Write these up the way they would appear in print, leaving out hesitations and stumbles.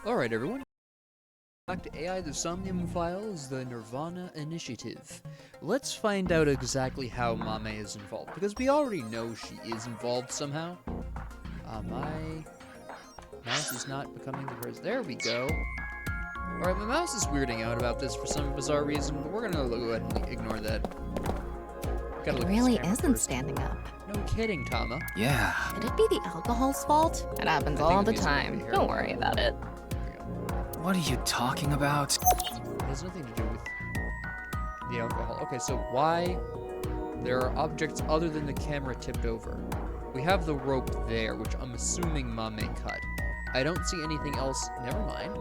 Alright everyone, back to AI the Somnium Files, the nirvanA initiative. Let's find out exactly how Mame is involved, because we already know she is involved somehow. My mouse is not becoming the person. There we go. Alright, my mouse is weirding out about this for some bizarre reason, but we're gonna go ahead and ignore that. Gotta It look really at this camera isn't first. standing up. No kidding, Tama. Yeah. Could it be the alcohol's fault? It happens I think all the the music time. over here. Don't worry about it. There we go. What are you talking about? It has nothing to do with the alcohol. Okay, so why there are objects other than the camera tipped over? We have the rope there, which I'm assuming Mame cut. I don't see anything else. Never mind.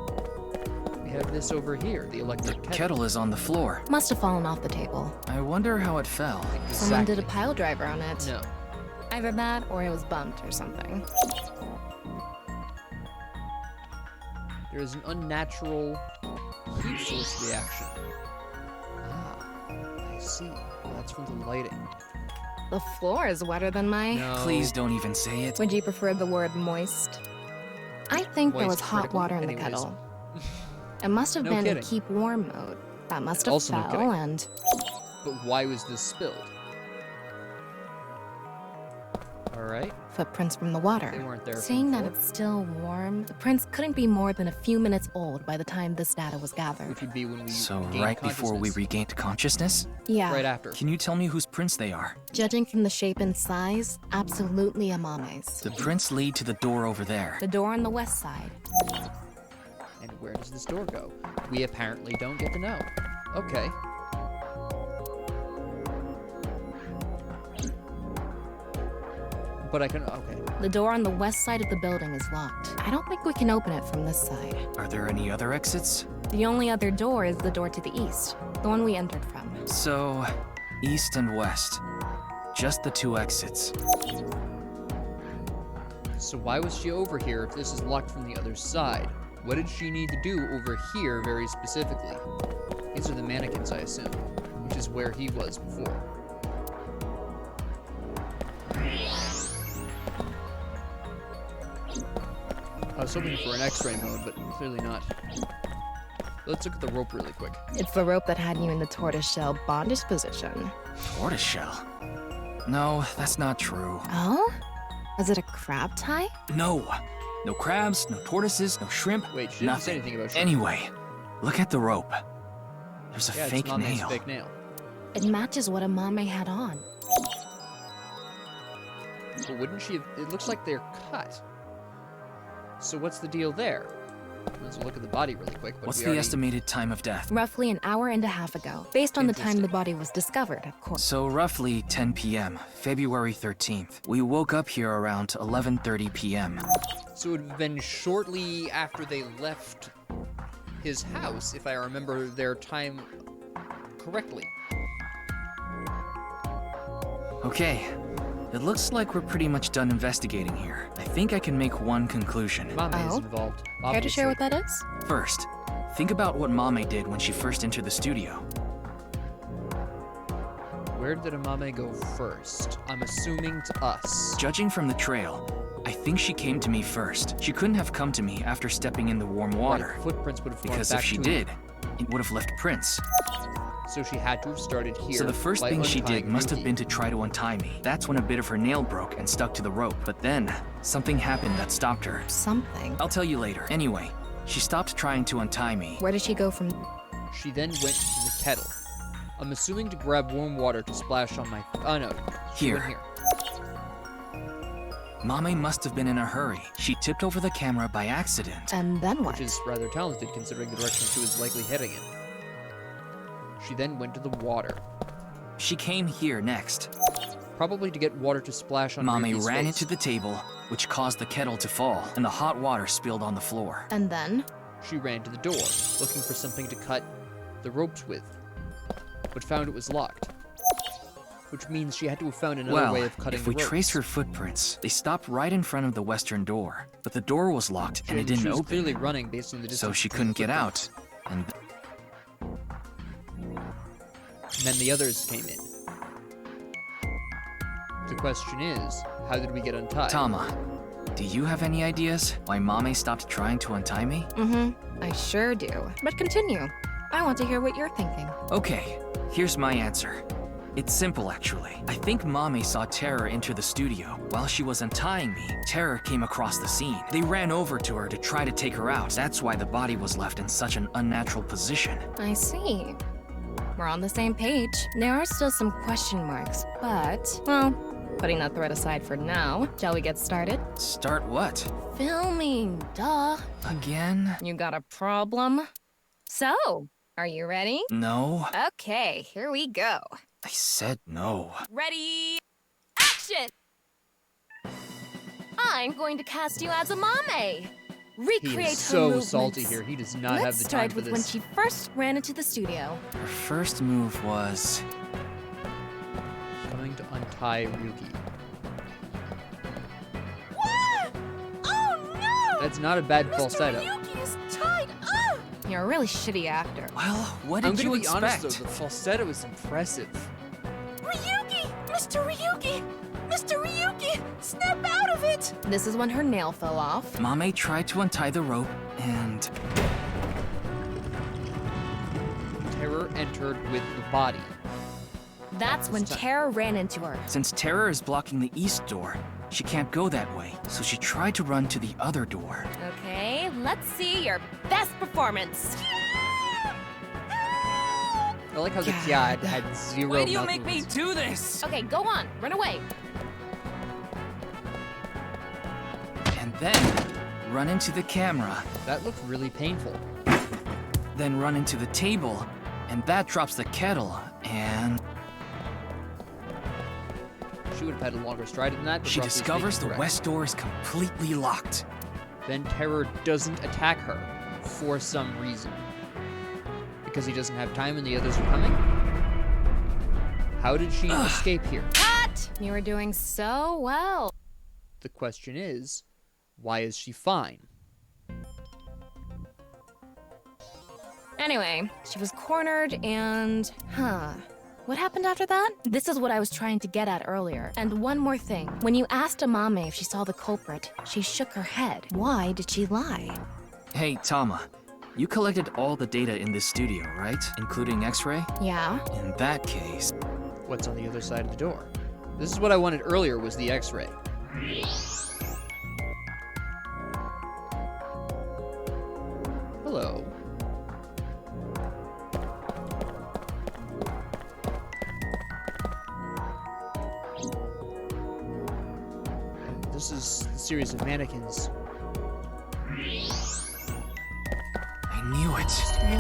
We have this over here, the electric kettle. Kettle is on the floor. Must have fallen off the table. I wonder how it fell. Someone did a Exactly. pile driver on it. No. Either that or it was bumped or something. There is an unnatural heat source reaction. Ah, I see. Well, that's from the lighting. The floor is wetter than my... No. Please don't even say it. Would you prefer the word moist? I think there was Moist hot critical. water in the Anyways. kettle. It must have No been in kidding. keep warm mode. That must have Also no fell kidding. and... But why was this spilled? Alright. Footprints from the water. They weren't there from Saying that before. it's still warm, the prints couldn't be more than a few minutes old by the time this data was gathered. Which would be when we So gained right before we consciousness. regained consciousness? Yeah, Right after. Can you tell me whose prints they are? judging from the shape and size, absolutely Amame's. The prints lead to the door over there. The door on the west side. And where does this door go? We apparently don't get to know. Okay. But I can, okay. The door on the west side of the building is locked. I don't think we can open it from this side. Are there any other exits? The only other door is the door to the east, the one we entered from. So, east and west. Just the two exits. So why was she over here if this is locked from the other side? What did she need to do over here very specifically? These are the mannequins, I assume, which is where he was before. I was hoping for an X-ray mode, but clearly not. Let's look at the rope really quick. It's the rope that had you in the tortoiseshell bondage position. Tortoiseshell? No, that's not true. Oh? Was it a crab tie? No. No crabs, no tortoises, no shrimp, Wait, she didn't say nothing. anything about shrimp. Anyway, look at the rope. There's a Yeah, fake it's Mame's nail. fake nail. It matches what Amame had on. But wouldn't she have... It looks like they're cut. So what's the deal there? Let's look at the body really quick. But What's we the already- estimated time of death? Roughly an hour and a half ago, based on the time the Interesting. body was discovered, of course. So roughly 10 p.m., February 13th. We woke up here around 11:30 p.m. So it would have been shortly after they left his house, if I remember their time correctly. Okay, it looks like we're pretty much done investigating here. I think I can make one conclusion. Mame is Oh? involved. Care to share what obviously. that is? First, think about what Mame did when she first entered the studio. Where did Amame go first? I'm assuming to us. Judging from the trail, I think she came to me first. She couldn't have come to me after stepping in the warm water, Right, footprints would have gone because back if she to did, it would have left prints. him. So she had to have started here. So the first by thing she did untying must have Yuki. been to try to untie me. That's when a bit of her nail broke and stuck to the rope. But then, something happened that stopped her. Something. I'll tell you later. Anyway, she stopped trying to untie me. Where did she go from? She then went to the kettle. I'm assuming to grab warm water to splash on my... Oh no. She went Here. here. Mame must have been in a hurry. She tipped over the camera by accident. And then what? Which is rather talented considering the direction she was likely heading in. She then went to the water. She came here next. Probably to get water to splash on Mame Yuki's ran face. into the table, which caused the kettle to fall, and the hot water spilled on the floor. And then? She ran to the door, looking for something to cut the ropes with, but found it was locked. Which means she had to have found another Well, way of cutting if the we ropes. trace her footprints, they stopped right in front of the western door. But the door was locked, and it She didn't was open. clearly running based on the distance So she between the couldn't get out. footprints. And And then the others came in. The question is, how did we get untied? Tama, Do you have any ideas why Mame stopped trying to untie me? I sure do. But continue. I want to hear what you're thinking. Okay, here's my answer. It's simple, actually. I think Mame saw Terror enter the studio. While she was untying me, Terror came across the scene. They ran over to her to try to take her out. That's why the body was left in such an unnatural position. I see. We're on the same page. There are still some question marks, but, well, putting that thread aside for now, shall we get started? Start what? Filming, duh. Again? You got a problem? So, are you ready? No. Okay, here we go. I said no. Ready, action! I'm going to cast you as a Mame. Recreate He her is so movements. salty here. He does not have Let's the time start for with this. when she first ran into the studio. Her first move was... Going to untie Ryuki. What? Oh no! That's not a bad falsetto. Ryuki is tied up! You're a really shitty actor. Well, what I'm did gonna you be expect? honest though, the falsetto is impressive. Ryuki! Mr. Ryuki! Mr. Ryuki! Snap out of it! This is when her nail fell off. Mame tried to untie the rope, and... Terror entered with the body. That's when Terror ran into her. Since Terror is blocking the east door, she can't go that way, so she tried to run to the other door. Okay, let's see your best performance. I like how the Kia had zero Why do you mouth make me movements. do this? Okay, go on. Run away. And then, run into the camera, That looked really painful. then run into the table, and that drops the kettle, and... She would have had a longer stride than that. but She roughly discovers speaking, the correct. west door is completely locked. Then Terror doesn't attack her for some reason. Because he doesn't have time and the others are coming? How did she escape here? Cut! You were doing so well. The question is, why is she fine? Anyway, she was cornered and... What happened after that? This is what I was trying to get at earlier. And one more thing. When you asked Amame if she saw the culprit, she shook her head. Why did she lie? Hey, Tama. You collected all the data in this studio, right? Including X-ray? Yeah? In that case... What's on the other side of the door? This is what I wanted earlier, was the X-ray. Hello. This is a series of mannequins. I knew it.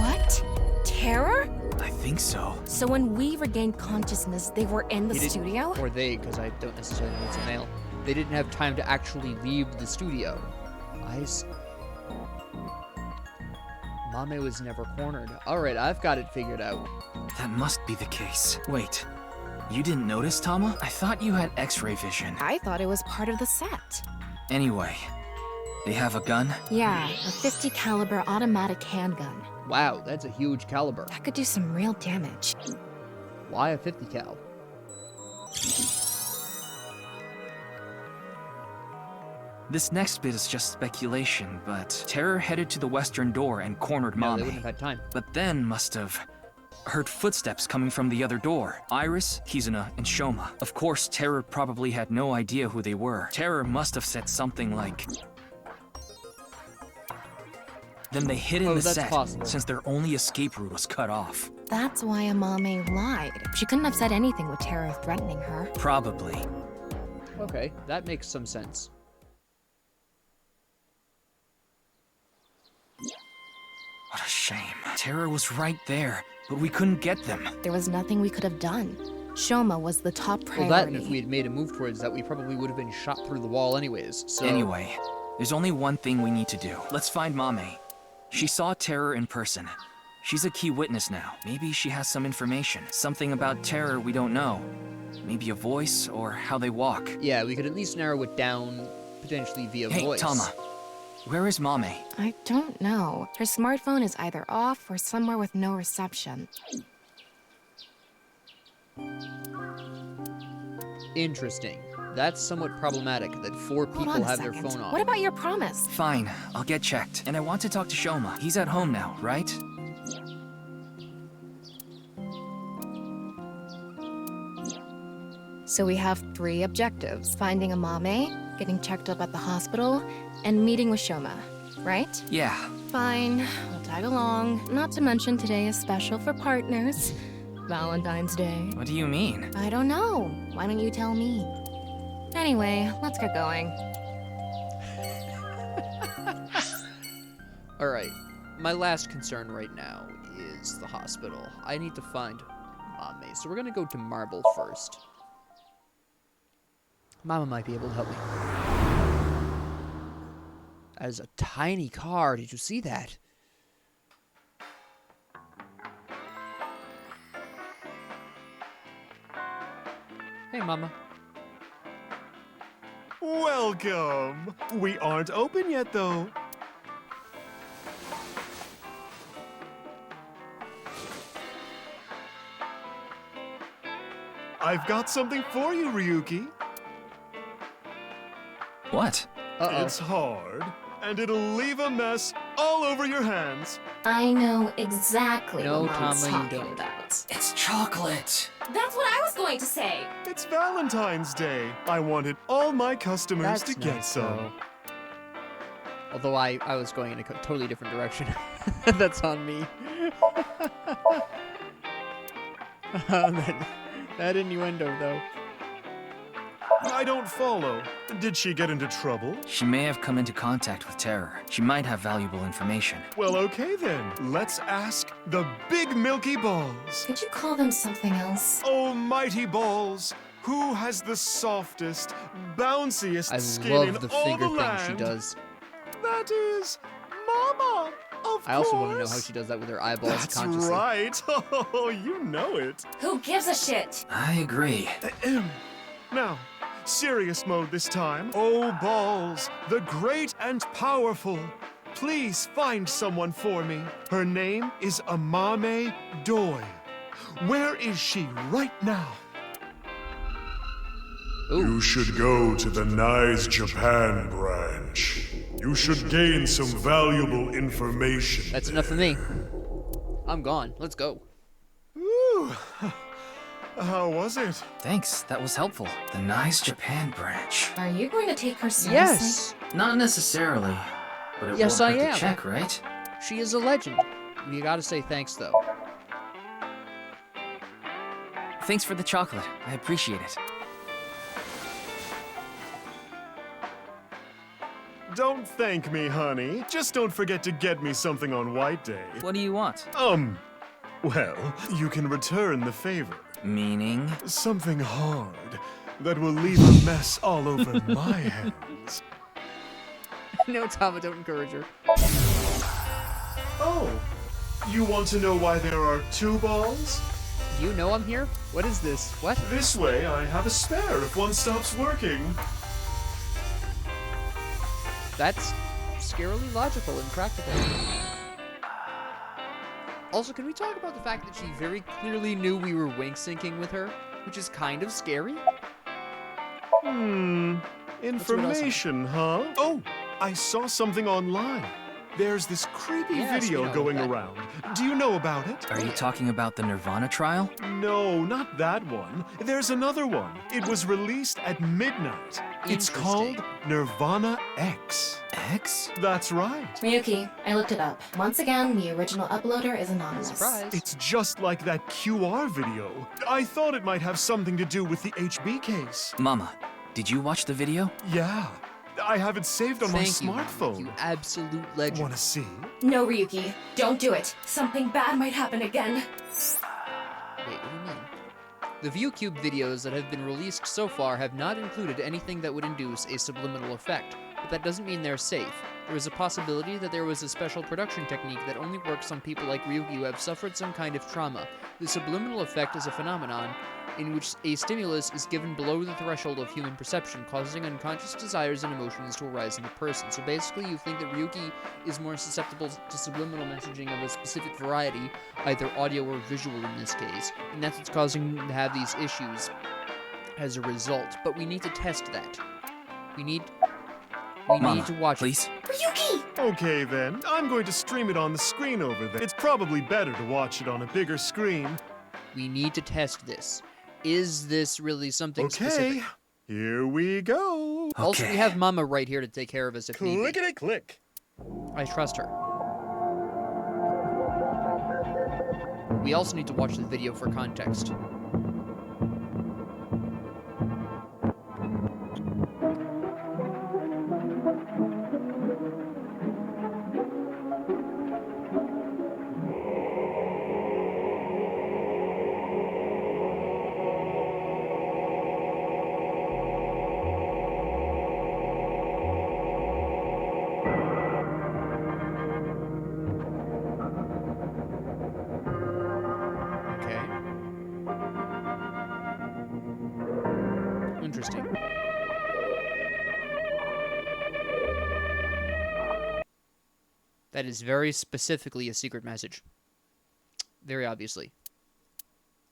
What? Terror? I think so. So when we regained consciousness, they were in the He didn't- studio? Or they, because I don't necessarily know it's a male. They didn't have time to actually leave the studio. Mame was never cornered. Alright, I've got it figured out. That must be the case. Wait, you didn't notice, Tama? I thought you had X-ray vision. I thought it was part of the set. Anyway, they have a gun? Yeah, a 50 caliber automatic handgun. Wow, that's a huge caliber. That could do some real damage. Why a 50 cal? This next bit is just speculation, but Terror headed to the western door and cornered No, they Mame. wouldn't have had time. But then must have heard footsteps coming from the other door. Iris, Kizuna, and Shoma. Of course, Terror probably had no idea who they were. Terror must have said something like... Then they hid in Oh, the that's set, possible. since their only escape route was cut off. That's why Amame lied. She couldn't have said anything with Terror threatening her. Probably. Okay, that makes some sense. What a shame. Terror was right there, but we couldn't get them. There was nothing we could have done. Shoma was the top Well, priority. that, and if we had made a move towards that, we probably would have been shot through the wall anyways, so... Anyway, there's only one thing we need to do. Let's find Mame. She saw Terror in person. She's a key witness now. Maybe she has some information. Something about Terror we don't know. Maybe a voice, or how they walk. Yeah, we could at least narrow it down, potentially via Hey, voice. Tama. Where is Mame? I don't know. Her smartphone is either off or somewhere with no reception. Interesting. That's somewhat problematic that 4 Hold people on a have their second. phone on. What about your promise? Fine, I'll get checked. And I want to talk to Shoma. He's at home now, right? So we have 3 objectives. Finding Amame, getting checked up at the hospital, and meeting with Shoma, right? Yeah. Fine, I'll tag along. Not to mention today is special for partners. Valentine's Day. What do you mean? I don't know. Why don't you tell me? Anyway, let's get going. Alright, my last concern right now is the hospital. I need to find Mame, so we're gonna go to Marble first. Mama might be able to help me. That is a tiny car, did you see that? Hey, Mama. Welcome! We aren't open yet, though. I've got something for you, Ryuki. What? Uh-oh. It's hard, and it'll leave a mess all over your hands. I know exactly No, what Mom's Tama, you talking don't. about. It's chocolate. That's what I was going to say. It's Valentine's Day. I wanted all my customers That's to get nice, some. though. Although I was going in a totally different direction. That's on me. that innuendo, though. I don't follow. Did she get into trouble? She may have come into contact with terror. She might have valuable information. Well, okay then. Let's ask the Big Milky Balls. Could you call them something else? Oh, mighty balls! Who has the softest, bounciest I skin in love the all finger the thing land? she does. That is Mama, of I also course. want to know how she does that with her eyeballs That's consciously. right. Oh, you know it. Who gives a shit? I agree. Ahem. Now, serious mode this time. Oh, balls, the great and powerful. Please find someone for me. Her name is Amame Doi. Where is she right now? You should go to the Naix Japan branch. You should gain some valuable information. That's enough for me. I'm gone. Let's go. Ooh. How was it? Thanks, that was helpful. The Naix Japan branch. Are you going to take her seriously? Yes! Not necessarily, but it Yes, won't I hurt am. to check, right? She is a legend. You gotta say thanks, though. Thanks for the chocolate. I appreciate it. Don't thank me, honey. Just don't forget to get me something on White Day. What do you want? Well, you can return the favor. Meaning? Something hard that will leave a mess all over my hands. No, Tama, don't encourage her. Oh, you want to know why there are 2 balls? Do you know I'm here? What is this? What? This way I have a spare if one stops working. That's scarily logical and practical. Also, can we talk about the fact that she very clearly knew we were wink syncing with her, which is kind of scary? Information, huh? Oh, I saw something online. There's this creepy Yeah, so you video know going about that. around. Do you know about it? Are you talking about the nirvanA trial? No, not that one. There's another one. It was released at midnight. It's called nirvanA X. X? That's right. Ryuki, I looked it up. Once again, the original uploader is anonymous. Surprise. It's just like that QR video. I thought it might have something to do with the HB case. Mama, did you watch the video? Yeah. I have it saved on my Thank you, smartphone. you absolute legend. Want to see? No, Ryuki, don't do it. Something bad might happen again. Wait, what do you mean? The ViewCube videos that have been released so far have not included anything that would induce a subliminal effect, but that doesn't mean they're safe. There is a possibility that there was a special production technique that only works on people like Ryuki who have suffered some kind of trauma. The subliminal effect is a phenomenon in which a stimulus is given below the threshold of human perception, causing unconscious desires and emotions to arise in the person. So basically, you think that Ryuki is more susceptible to subliminal messaging of a specific variety, either audio or visual in this case, and that's what's causing him to have these issues. as a result, but we need to test that. We need Mama, to watch please. Ryuki! Okay then, I'm going to stream it on the screen over there. It's probably better to watch it on a bigger screen. it. We need to test this. Is this really something specific? Okay, here we go. Also, we have Mama right here to take care of us if need be. Clickety-click. I trust her. We also need to watch the video for context. Okay. Interesting. That is very specifically a secret message. Very obviously.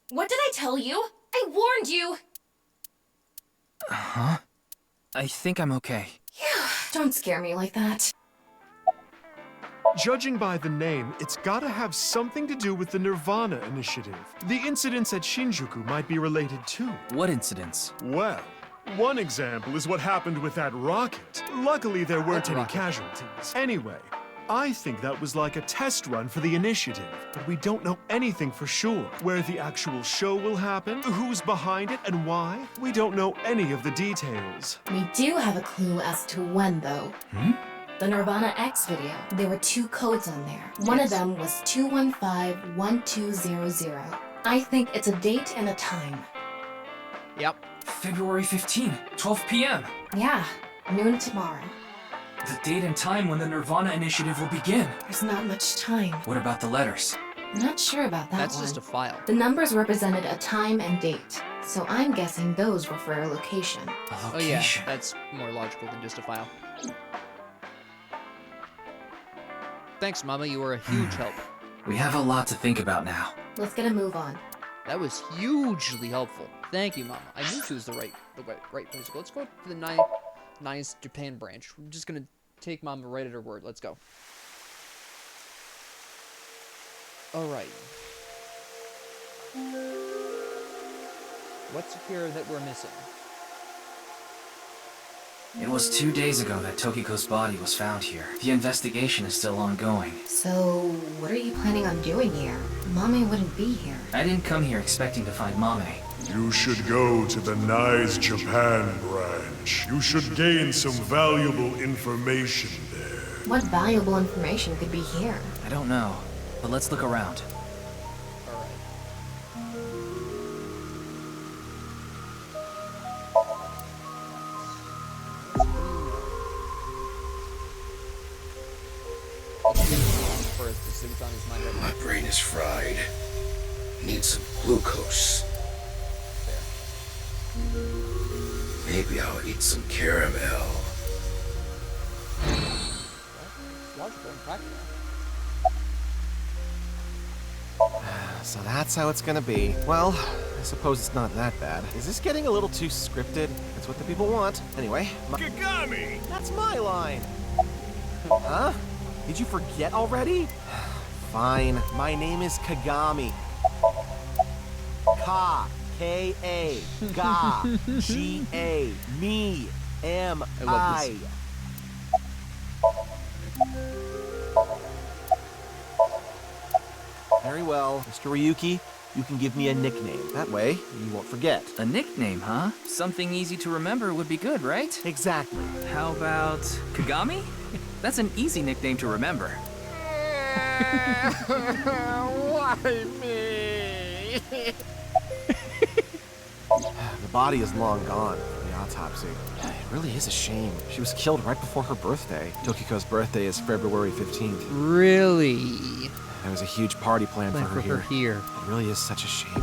What did I tell you? I warned you! Huh? I think I'm okay. Don't scare me like that. Judging by the name, it's gotta have something to do with the nirvanA initiative. The incidents at Shinjuku might be related too. What incidents? Well, one example is what happened with that rocket. Luckily, there weren't What any rocket? casualties. Anyway, I think that was like a test run for the initiative, but we don't know anything for sure. Where the actual show will happen, who's behind it, and why, we don't know any of the details. We do have a clue as to when, though. The nirvanA X video. There were 2 codes on there. One of them was 215-1200. I think it's a date and a time. Yep. February 15, 12 p.m. Yeah, noon tomorrow. The date and time when the nirvanA initiative will begin. There's not much time. What about the letters? Not sure about that That's one. just a file. The numbers represented a time and date, so I'm guessing those were for a location. A Oh yeah, location. that's more logical than just a file. Thanks, Mama. You were a huge help. We have a lot to think about now. Let's get a move on. That was hugely helpful. Thank you, Mama. I knew she was the right place to go. Let's go to the Naix Japan branch. We're just gonna take Mama right at her word. Let's go. All right. What's here that we're missing? It was 2 days ago that Tokiko's body was found here. The investigation is still ongoing. So, what are you planning on doing here? Mommy wouldn't be here. I didn't come here expecting to find Mame. You should go to the Naix Japan branch. You should gain some valuable information there. What valuable information could be here? I don't know, but let's look around. All right. First, this thing's on his mind right now. My brain is fried. Need some glucose. Maybe I'll eat some caramel. Logical and practical. So that's how it's gonna be. Well, I suppose it's not that bad. Is this getting a little too scripted? That's what the people want. Anyway, Kagami! that's my line! Huh? Did you forget already? Fine. My name is Kagami. K-A. Ga. G-A. Me. I love M-I. Very well, Mr. Ryuki. You can give me a nickname. That way, you won't forget. A nickname, huh? Something easy to remember would be good, right? Exactly. How about Kagami? That's an easy nickname to remember. Why me? The body is long gone for the autopsy. It really is a shame. She was killed right before her birthday. Tokiko's birthday is February 15th. Really? There was a huge party planned for her here. It really is such a shame.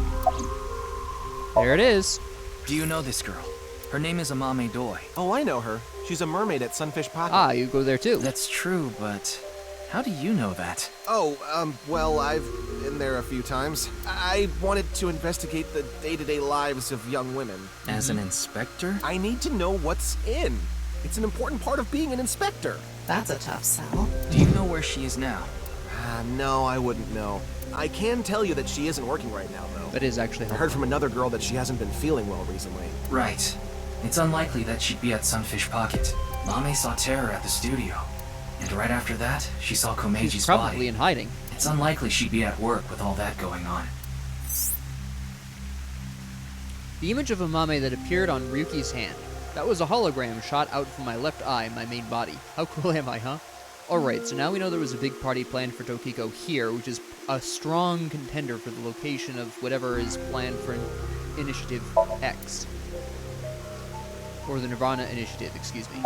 There it is. Do you know this girl? Her name is Amame Doi. Oh, I know her. She's a mermaid at Sunfish Pocket. Ah, you go there too. That's true, but How do you know that? Oh, well, I've been there a few times. I wanted to investigate the day-to-day lives of young women. As an inspector? I need to know what's in. It's an important part of being an inspector. That's a tough sell. Do you know where she is now? No, I wouldn't know. I can tell you that she isn't working right now, though. That is actually I helpful. heard from another girl that she hasn't been feeling well recently. Right. It's unlikely that she'd be at Sunfish Pocket. Mame saw Terror at the studio. And right after that, she saw Komeji's She's probably body. in hiding. It's unlikely she'd be at work with all that going on. The image of a Mame that appeared on Ryuki's hand. That was a hologram shot out from my left eye, my main body. How cool am I, huh? Alright, so now we know there was a big party planned for Tokiko here, which is a strong contender for the location of whatever is planned for Initiative X. Or the nirvanA Initiative, excuse me.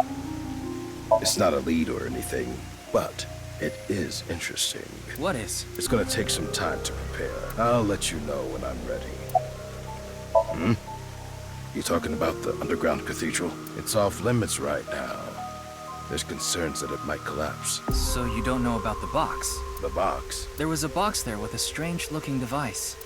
It's not a lead or anything, but it is interesting. What is? It's gonna take some time to prepare. I'll let you know when I'm ready. You talking about the underground cathedral? It's off limits right now. There's concerns that it might collapse. So you don't know about the box? The box? There was a box there with a strange-looking device.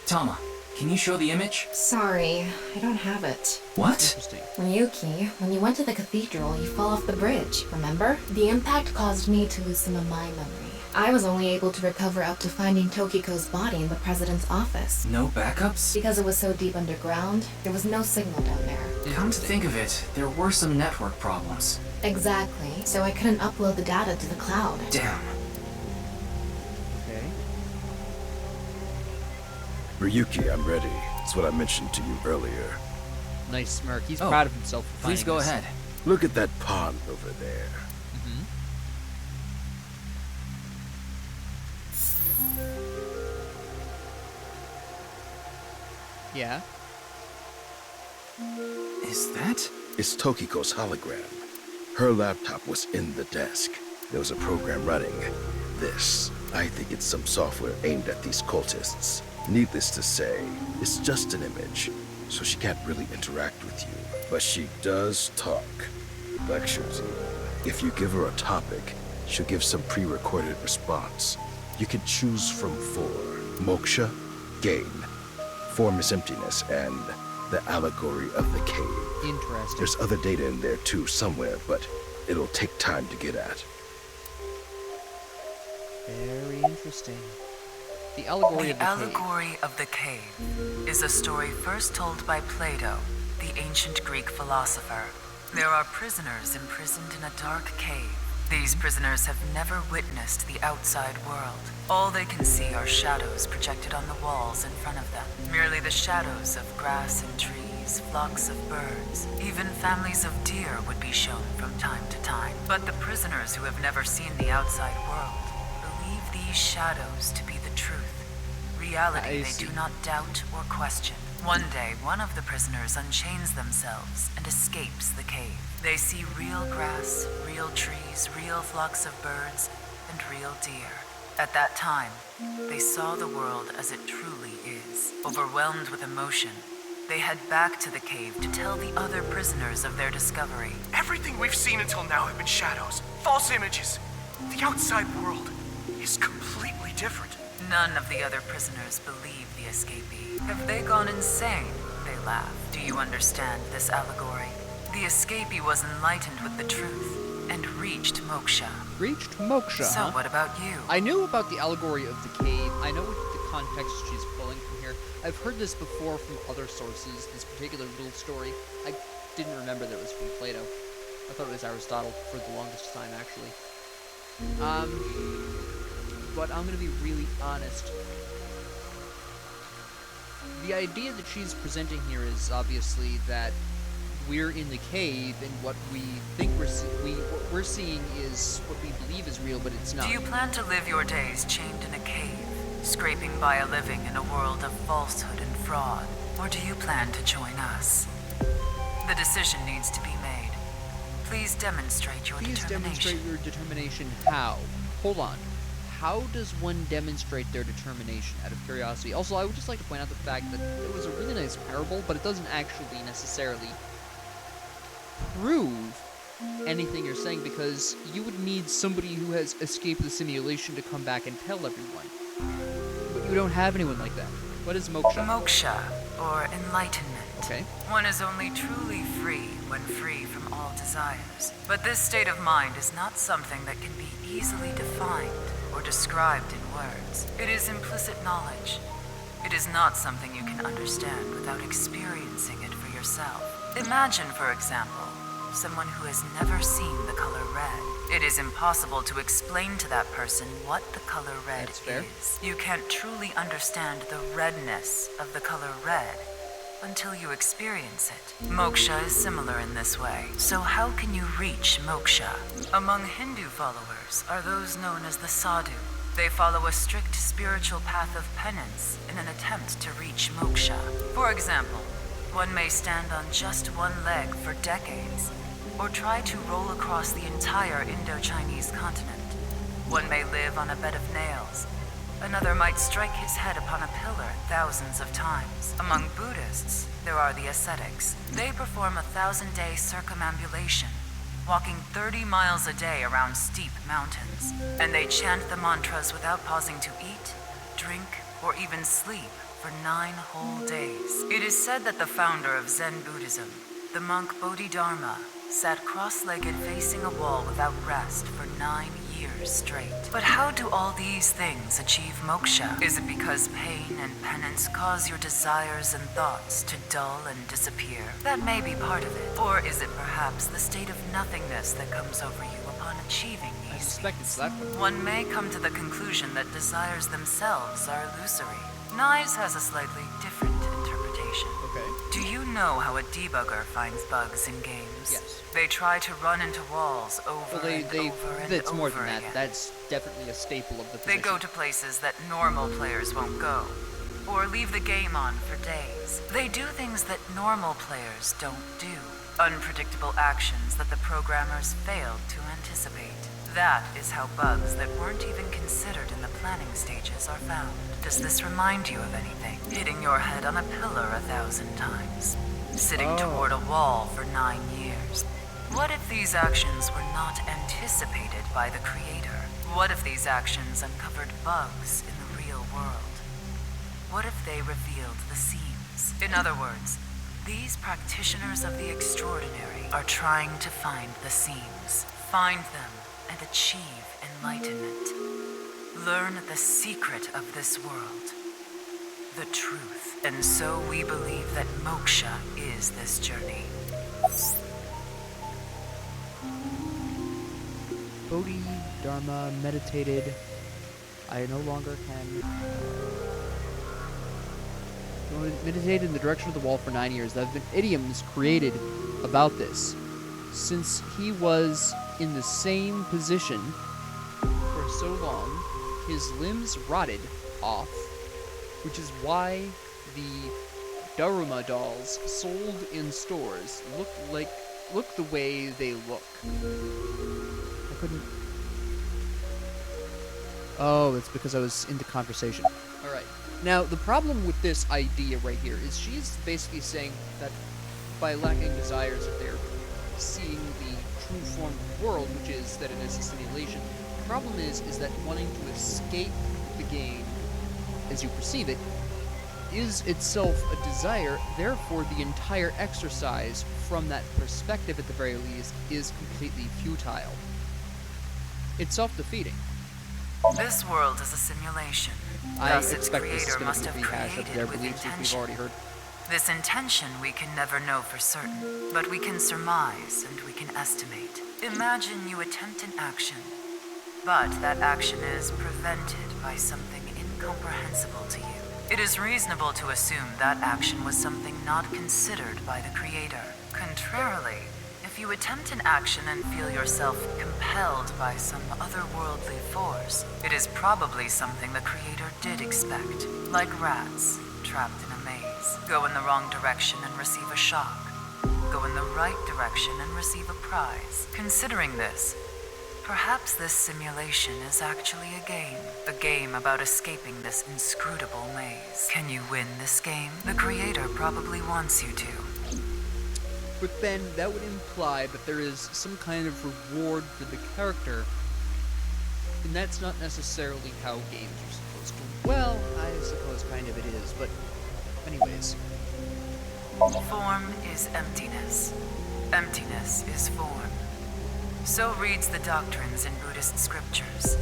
Tama, can you show the image? Sorry, I don't have it. What? Interesting. Ryuki, when you went to the cathedral, you fell off the bridge, remember? The impact caused me to lose some of my memory. I was only able to recover up to finding Tokiko's body in the president's office. No backups? Because it was so deep underground, there was no signal down there. Come to think of it, there were some network problems. Exactly, so I couldn't upload the data to the cloud. Damn. Okay. Ryuki, I'm ready. It's what I mentioned to you earlier. Nice smirk. He's Oh, proud of himself for Please finding go this. ahead. Look at that pond over there. Yeah. Is that? It's Tokiko's hologram. Her laptop was in the desk. There was a program running this. I think it's some software aimed at these cultists. Needless to say, it's just an image, so she can't really interact with you. But she does talk. Lectures even. If you give her a topic, she'll give some pre-recorded response. You can choose from 4. Moksha, gain. Form is emptiness, and the allegory of the cave. Interesting. There's other data in there too somewhere, but it'll take time to get at. Very interesting. The allegory of the cave. Allegory of the Cave is a story first told by Plato, the ancient Greek philosopher. There are prisoners imprisoned in a dark cave. These prisoners have never witnessed the outside world. All they can see are shadows projected on the walls in front of them. Merely the shadows of grass and trees, flocks of birds. Even families of deer would be shown from time to time. But the prisoners who have never seen the outside world believe these shadows to be the truth. Reality I they see. do not doubt or question. One day, one of the prisoners unchains themselves and escapes the cave. They see real grass, real trees, real flocks of birds, and real deer. At that time, they saw the world as it truly is. Overwhelmed with emotion, they head back to the cave to tell the other prisoners of their discovery. Everything we've seen until now have been shadows, false images. The outside world is completely different. None of the other prisoners believe the escapee. Have they gone insane? They laugh. Do you understand this allegory? The escapee was enlightened with the truth and reached moksha. Reached moksha, So huh? what about you? I knew about the allegory of the cave. I know what the context she's pulling from here. I've heard this before from other sources, this particular little story. I didn't remember that it was from Plato. I thought it was Aristotle for the longest time, actually. But I'm gonna be really honest. The idea that she's presenting here is obviously that we're in the cave, and what we think what we're seeing is what we believe is real, but it's not. Do you plan to live your days chained in a cave, scraping by a living in a world of falsehood and fraud? Or do you plan to join us? The decision needs to be made. Please demonstrate your Please determination. demonstrate your determination. How? Hold on. How does one demonstrate their determination, out of curiosity? Also, I would just like to point out the fact that it was a really nice parable, but it doesn't actually necessarily prove anything you're saying because you would need somebody who has escaped the simulation to come back and tell everyone. But you don't have anyone like that. What is moksha? Moksha, or enlightenment. Okay. One is only truly free when free from all desires. But this state of mind is not something that can be easily defined or described in words. It is implicit knowledge. It is not something you can understand without experiencing it for yourself. Imagine, for example, someone who has never seen the color red. It is impossible to explain to that person what the color red That's fair. is. You can't truly understand the redness of the color red until you experience it. Moksha is similar in this way. So how can you reach moksha? Among Hindu followers are those known as the sadhu. They follow a strict spiritual path of penance in an attempt to reach moksha. For example, one may stand on just one leg for decades, or try to roll across the entire Indo-Chinese continent. One may live on a bed of nails. Another might strike his head upon a pillar thousands of times. Among Buddhists, there are the ascetics. They perform a 1,000-day circumambulation, walking 30 miles a day around steep mountains. And they chant the mantras without pausing to eat, drink, or even sleep for 9 whole days. It is said that the founder of Zen Buddhism, the monk Bodhidharma, sat cross-legged facing a wall without rest for 9 years straight. But how do all these things achieve moksha? Is it because pain and penance cause your desires and thoughts to dull and disappear? That may be part of it. Or is it perhaps the state of nothingness that comes over you upon achieving I these suspect things? it's that one. One may come to the conclusion that desires themselves are illusory. Naix has a slightly different interpretation. Okay. Do you know how a debugger finds bugs in games? Yes. They try to run into walls over Well, and over and that's over more than that. again. That's definitely a staple of the They position. go to places that normal players won't go, or leave the game on for days. They do things that normal players don't do. Unpredictable actions that the programmers failed to anticipate. That is how bugs that weren't even considered in the planning stages are found. Does this remind you of anything? Hitting your head on a pillar 1,000 times. Sitting toward a wall for 9 years. What if these actions were not anticipated by the creator? What if these actions uncovered bugs in the real world? What if they revealed the seams? In other words, these practitioners of the extraordinary are trying to find the seams, find them, and achieve enlightenment. Learn the secret of this world, the truth. And so we believe that moksha is this journey. Bodhidharma meditated. I no longer can. Meditated in the direction of the wall for 9 years. There have been idioms created about this. Since he was in the same position for so long, his limbs rotted off, which is why the Daruma dolls sold in stores look the way they look. I couldn't. Oh, it's because I was into conversation. Alright. Now, the problem with this idea right here is she's basically saying that by lacking desires, that they're seeing the true form of the world, which is that it is a simulation. The problem is that wanting to escape the game as you perceive it is itself a desire, therefore the entire exercise from that perspective at the very least is completely futile. It's self-defeating. This world is a simulation. I Thus, its expect this is creator going must to be have the rehash of created their with beliefs, which we've intention. already heard. This intention we can never know for certain, but we can surmise and we can estimate. Imagine you attempt an action, but that action is prevented by something incomprehensible to you. It is reasonable to assume that action was something not considered by the creator. Contrarily, if you attempt an action and feel yourself compelled by some otherworldly force, it is probably something the creator did expect. Like rats, trapped in a maze. Go in the wrong direction and receive a shock. Go in the right direction and receive a prize. Considering this, perhaps this simulation is actually a game about escaping this inscrutable maze. Can you win this game? The creator probably wants you to. but then that would imply that there is some kind of reward for the character, and that's not necessarily how games are supposed to. Well, I suppose kind of it is, but anyways. Form is emptiness. Emptiness is form. So reads the doctrines in Buddhist scriptures.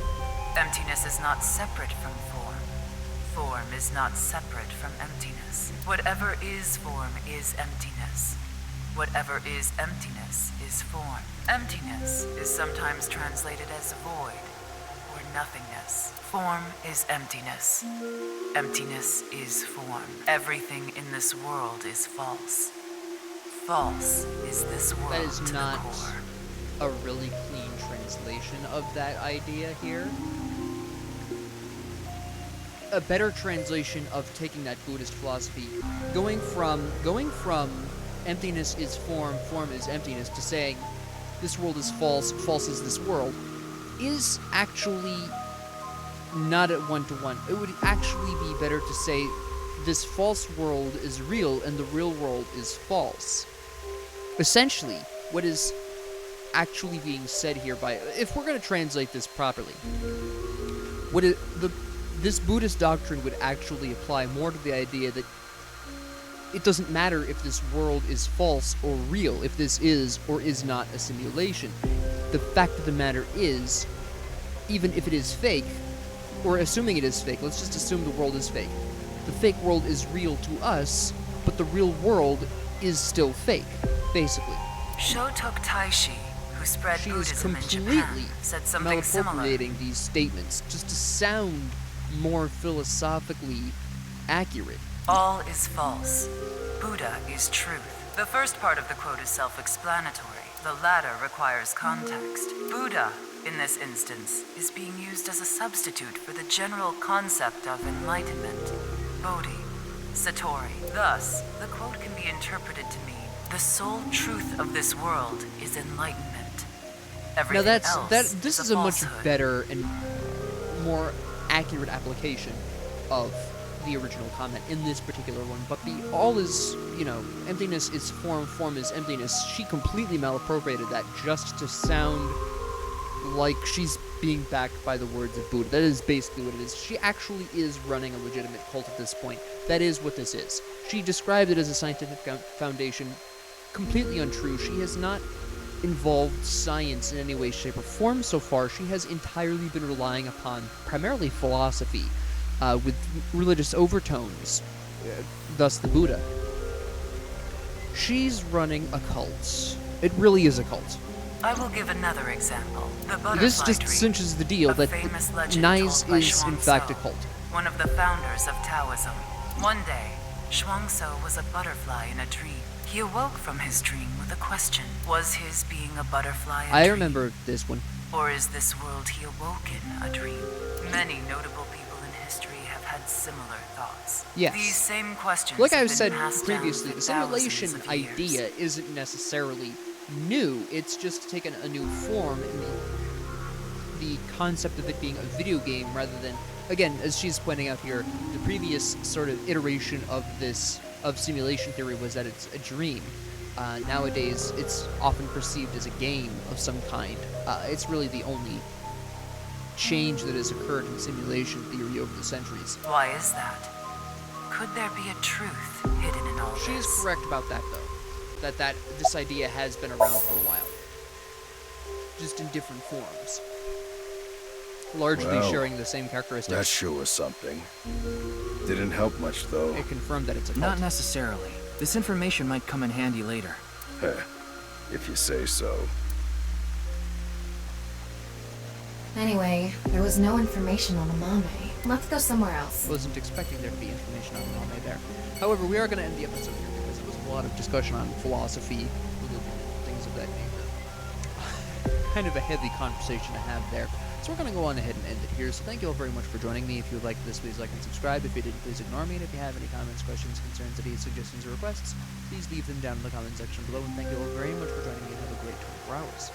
Emptiness is not separate from form. Form is not separate from emptiness. Whatever is form is emptiness. Whatever is emptiness is form. Emptiness is sometimes translated as void or nothingness. Form is emptiness. Emptiness is form. Everything in this world is false. False is this world That is to not the core. a really clean translation of that idea here. A better translation of taking that Buddhist philosophy, going from emptiness is form, form is emptiness, to saying this world is false, false is this world, is actually not at one-to-one. It would actually be better to say this false world is real and the real world is false. Essentially, what is actually being said here by, if we're going to translate this properly, this Buddhist doctrine would actually apply more to the idea that it doesn't matter if this world is false or real, if this is or is not a simulation. The fact of the matter is, even if it is fake, or assuming it is fake, let's just assume the world is fake. The fake world is real to us, but the real world is still fake, basically. Shotok Taishi, who spread She is Buddhism in completely Japan, said something similar. malappropriating these statements just to sound more philosophically accurate. All is false. Buddha is truth. The first part of the quote is self-explanatory. The latter requires context. Buddha, in this instance, is being used as a substitute for the general concept of enlightenment. Bodhi, Satori. Thus, the quote can be interpreted to mean the sole truth of this world is enlightenment. Everything else this a is a much falsehood. better and more accurate application of the original comment in this particular one, but the all is, emptiness is form, form is emptiness. She completely malappropriated that just to sound like she's being backed by the words of Buddha. That is basically what it is. She actually is running a legitimate cult at this point. That is what this is. She described it as a scientific foundation. Completely untrue. She has not involved science in any way, shape, or form so far. She has entirely been relying upon primarily philosophy, with religious overtones, thus the Buddha. She's running a cult. It really is a cult. I will give another example. The butterfly This just dream, cinches the deal a that famous legend Naix told by is in Shuang fact a Tzu, cult. one of the founders of Taoism. One day, Shuang Tzu was a butterfly in a dream. He awoke from his dream with a question. Was his being a butterfly a I dream? remember this one. Or is this world he awoke in a dream? Many notable people in history have had similar thoughts. Yes. These same questions Like have I've been said passed down previously, for the thousands simulation of years. idea isn't necessarily new. It's just taken a new form in the concept of it being a video game rather than, again, as she's pointing out here, the previous sort of iteration of simulation theory was that it's a dream. Nowadays, it's often perceived as a game of some kind. It's really the only change that has occurred in simulation theory over the centuries. Why is that? Could there be a truth hidden in all She this? is correct about that, though. That this idea has been around for a while. Just in different forms. Largely Well, sharing the same characteristics. That sure was something. Didn't help much, though. It confirmed that it's a cult. Not necessarily. This information might come in handy later. Heh, if you say so. Anyway, there was no information on Amame. Let's go somewhere else. Wasn't expecting there to be information on Mame there. However, we are going to end the episode here because it was a lot of discussion on philosophy, religion, things of that nature. Kind of a heavy conversation to have there. So we're going to go on ahead and end it here. So thank you all very much for joining me. If you liked this, please like and subscribe. If you didn't, please ignore me. And if you have any comments, questions, concerns, ideas, suggestions, or requests, please leave them down in the comment section below. And thank you all very much for joining me and have a great 24 hours.